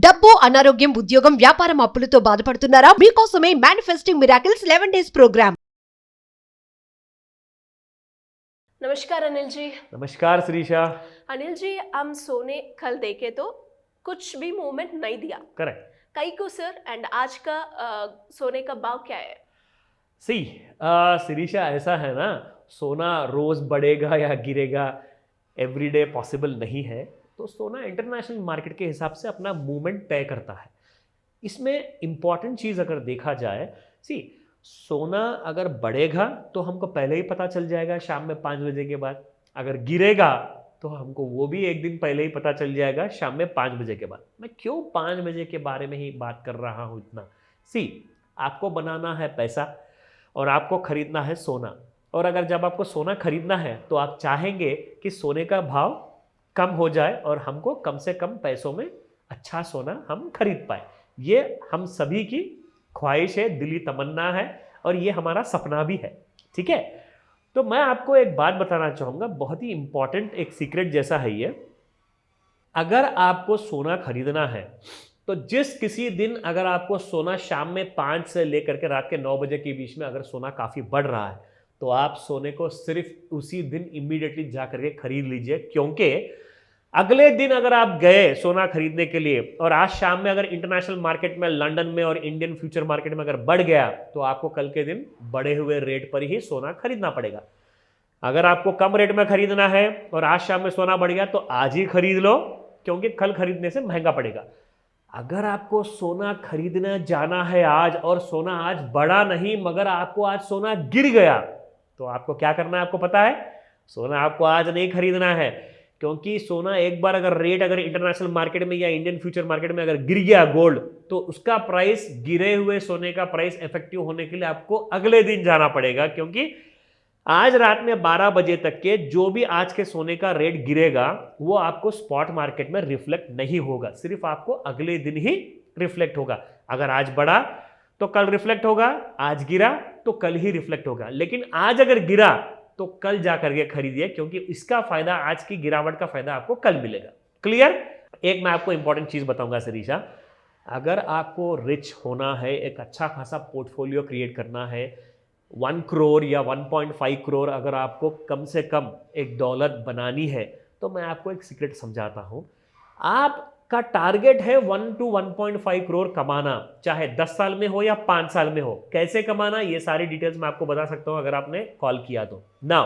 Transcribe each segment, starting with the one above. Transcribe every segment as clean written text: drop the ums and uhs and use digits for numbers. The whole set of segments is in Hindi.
డబ్బు అనారోగ్యం ఉద్యోగం వ్యాపారం అప్పులతో బాధపడుతున్నారా మీకోసమే మేనిఫెస్టింగ్ మిరాకిల్స్ 11 days ప్రోగ్రామ్। नमस्कार अनिल जी। नमस्कार श्रीशा। अनिल जी, हम सोने कल देखे तो कुछ भी मूवमेंट नहीं दिया। करेक्ट। कई को सर एंड आज का सोने का भाव क्या है? सी श्रीशा, ऐसा है ना, सोना रोज बढ़ेगा या गिरेगा एवरीडे पॉसिबल नहीं है। तो सोना इंटरनेशनल मार्केट के हिसाब से अपना मूवमेंट तय करता है। इसमें इंपॉर्टेंट चीज़ अगर देखा जाए, सी सोना अगर बढ़ेगा तो हमको पहले ही पता चल जाएगा शाम में 5 बजे के बाद। अगर गिरेगा तो हमको वो भी एक दिन पहले ही पता चल जाएगा शाम में 5 बजे के बाद। मैं क्यों 5 बजे के बारे में ही बात कर रहा हूँ इतना? सी आपको बनाना है पैसा और आपको खरीदना है सोना। और अगर जब आपको सोना खरीदना है तो आप चाहेंगे कि सोने का भाव कम हो जाए और हमको कम से कम पैसों में अच्छा सोना हम खरीद पाए। ये हम सभी की ख्वाहिश है, दिली तमन्ना है और ये हमारा सपना भी है। ठीक है, तो मैं आपको एक बात बताना चाहूँगा, बहुत ही इंपॉर्टेंट एक सीक्रेट जैसा है ये। अगर आपको सोना खरीदना है तो जिस किसी दिन अगर आपको सोना शाम में 5 से लेकर के रात के 9 बजे के बीच में अगर सोना काफ़ी बढ़ रहा है तो आप सोने को सिर्फ उसी दिन इमीडिएटली जा करके खरीद लीजिए। क्योंकि अगले दिन अगर आप गए सोना खरीदने के लिए और आज शाम में अगर इंटरनेशनल मार्केट में, लंदन में और इंडियन फ्यूचर मार्केट में अगर बढ़ गया तो आपको कल के दिन बढ़े हुए रेट पर ही सोना खरीदना पड़ेगा। अगर आपको कम रेट में खरीदना है और आज शाम में सोना बढ़ गया तो आज ही खरीद लो, क्योंकि कल खरीदने से महंगा पड़ेगा। अगर आपको सोना खरीदने जाना है आज और सोना आज बढ़ा नहीं मगर आपको आज सोना गिर गया तो आपको क्या करना है? आपको पता है, सोना आपको आज नहीं खरीदना है। क्योंकि सोना एक बार अगर रेट अगर इंटरनेशनल मार्केट में या इंडियन फ्यूचर मार्केट में अगर गिर गया गोल्ड, तो उसका प्राइस, गिरे हुए सोने का प्राइस इफेक्टिव होने के लिए आपको अगले दिन जाना पड़ेगा। क्योंकि आज रात में 12 बजे तक के जो भी आज के सोने का रेट गिरेगा वो आपको स्पॉट मार्केट में रिफ्लेक्ट नहीं होगा, सिर्फ आपको अगले दिन ही रिफ्लेक्ट होगा। अगर आज बढ़ा तो कल रिफ्लेक्ट होगा, आज गिरा तो कल ही रिफ्लेक्ट होगा। लेकिन आज अगर गिरा तो कल जा करके खरीदिए, क्योंकि इसका फायदा, आज की गिरावट का फायदा आपको कल मिलेगा। क्लियर? एक मैं आपको इंपॉर्टेंट चीज बताऊंगा श्रीशा, अगर आपको रिच होना है, एक अच्छा खासा पोर्टफोलियो क्रिएट करना है, 1 करोड़ या 1.5 करोड़ अगर आपको कम से कम एक दौलत बनानी है, तो मैं आपको एक सीक्रेट समझाता हूं। आपका टारगेट है 1 to 1.5 करोड़ कमाना, चाहे 10 साल में हो या 5 साल में हो। कैसे कमाना, ये सारी डिटेल्स मैं आपको बता सकता हूं अगर आपने कॉल किया तो। नाउ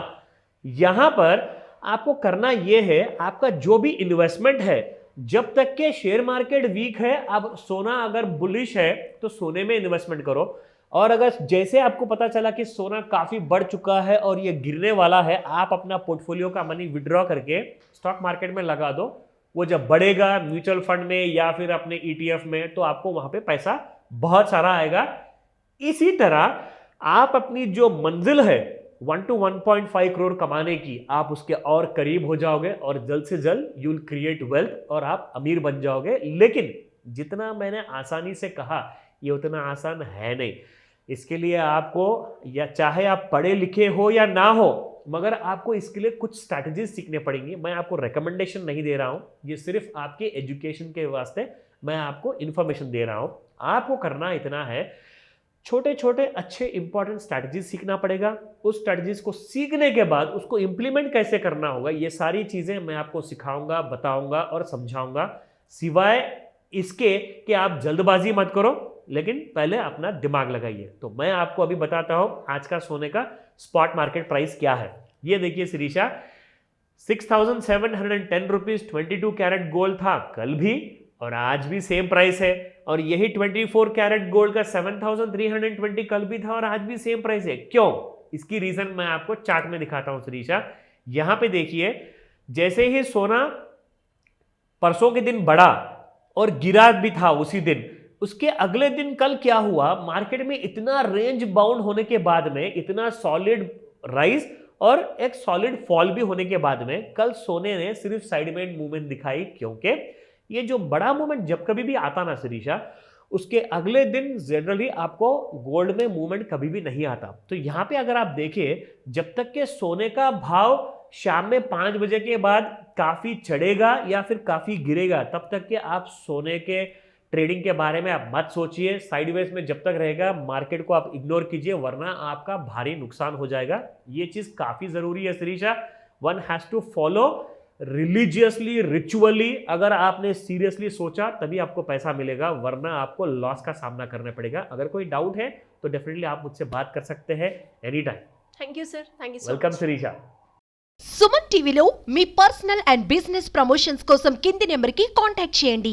यहां पर आपको करना यह है, आपका जो भी इन्वेस्टमेंट है, जब तक के शेयर मार्केट वीक है, अब सोना अगर बुलिश है तो सोने में इन्वेस्टमेंट करो। और अगर जैसे आपको पता चला कि सोना काफी बढ़ चुका है और ये गिरने वाला है, आप अपना पोर्टफोलियो का मनी विड्रॉ करके स्टॉक मार्केट में लगा दो। वो जब बढ़ेगा म्यूचुअल फंड में या फिर अपने ETF में, तो आपको वहां पे पैसा बहुत सारा आएगा। इसी तरह आप अपनी जो मंजिल है 1 to 1.5 करोड़ कमाने की, आप उसके और करीब हो जाओगे और जल्द से जल्द यू विल क्रिएट वेल्थ और आप अमीर बन जाओगे। लेकिन जितना मैंने आसानी से कहा, ये उतना आसान है नहीं। इसके लिए आपको, या चाहे आप पढ़े लिखे हो या ना हो, मगर आपको इसके लिए कुछ स्ट्रैटेजीज सीखने पड़ेंगी। मैं आपको रिकमेंडेशन नहीं दे रहा हूं, ये सिर्फ आपके एजुकेशन के वास्ते मैं आपको इंफॉर्मेशन दे रहा हूं। आपको करना इतना है, छोटे छोटे अच्छे इंपॉर्टेंट स्ट्रैटेजीज सीखना पड़ेगा। उस स्ट्रैटेजीज को सीखने के बाद उसको इंप्लीमेंट कैसे करना होगा, ये सारी चीजें मैं आपको सिखाऊंगा, बताऊंगा और समझाऊंगा। सिवाय इसके कि आप जल्दबाजी मत करो, लेकिन पहले अपना दिमाग लगाइए। तो मैं आपको अभी बताता हूं आज का सोने का स्पॉट मार्केट प्राइस क्या है। ये देखिए श्रीशा, 6,710 रुपीज 22 कैरेट गोल्ड था कल भी और आज भी सेम प्राइस है। और यही 24 कैरेट गोल्ड का 7,320 कल भी था और आज भी सेम प्राइस है। क्यों? इसकी रीजन मैं आपको चार्ट में दिखाता हूं श्रीशा। यहां पे देखिए, जैसे ही सोना परसों के दिन बढ़ा और गिरा भी था उसी दिन, उसके अगले दिन कल क्या हुआ, मार्केट में इतना रेंज बाउंड होने के बाद में, इतना सॉलिड राइज और एक सॉलिड फॉल भी होने के बाद में, कल सोने ने सिर्फ साइडवेज मूवमेंट दिखाई। क्योंकि ये जो बड़ा मूवमेंट जब कभी भी आता ना श्रीशा, उसके अगले दिन जनरली आपको गोल्ड में मूवमेंट कभी भी नहीं आता। तो यहां पे अगर आप देखिए, जब तक के सोने का भाव शाम में 5 बजे के बाद काफी चढ़ेगा या फिर काफी गिरेगा, तब तक के आप सोने के ट्रेडिंग के बारे में आप मत सोचिए, साइडवेज में जब तक रहेगा मार्केट को आप इग्नोर कीजिए, वरना आपका भारी नुकसान हो जाएगा। ये चीज काफी जरूरी है Shirisha. One has to follow religiously, ritually. अगर आपने सीरियसली सोचा तभी आपको पैसा मिलेगा, वरना आपको लॉस का सामना करना पड़ेगा। अगर कोई डाउट है तो डेफिनेटली आप मुझसे बात कर सकते हैं any time. Thank you sir, thank you so welcome much. Shirisha. Suman టీవీలో మీ పర్సనల్ అండ్ బిజినెస్ ప్రమోషన్స్ కోసం కింది నెంబర్కి కాంటాక్ట్ చేయండి.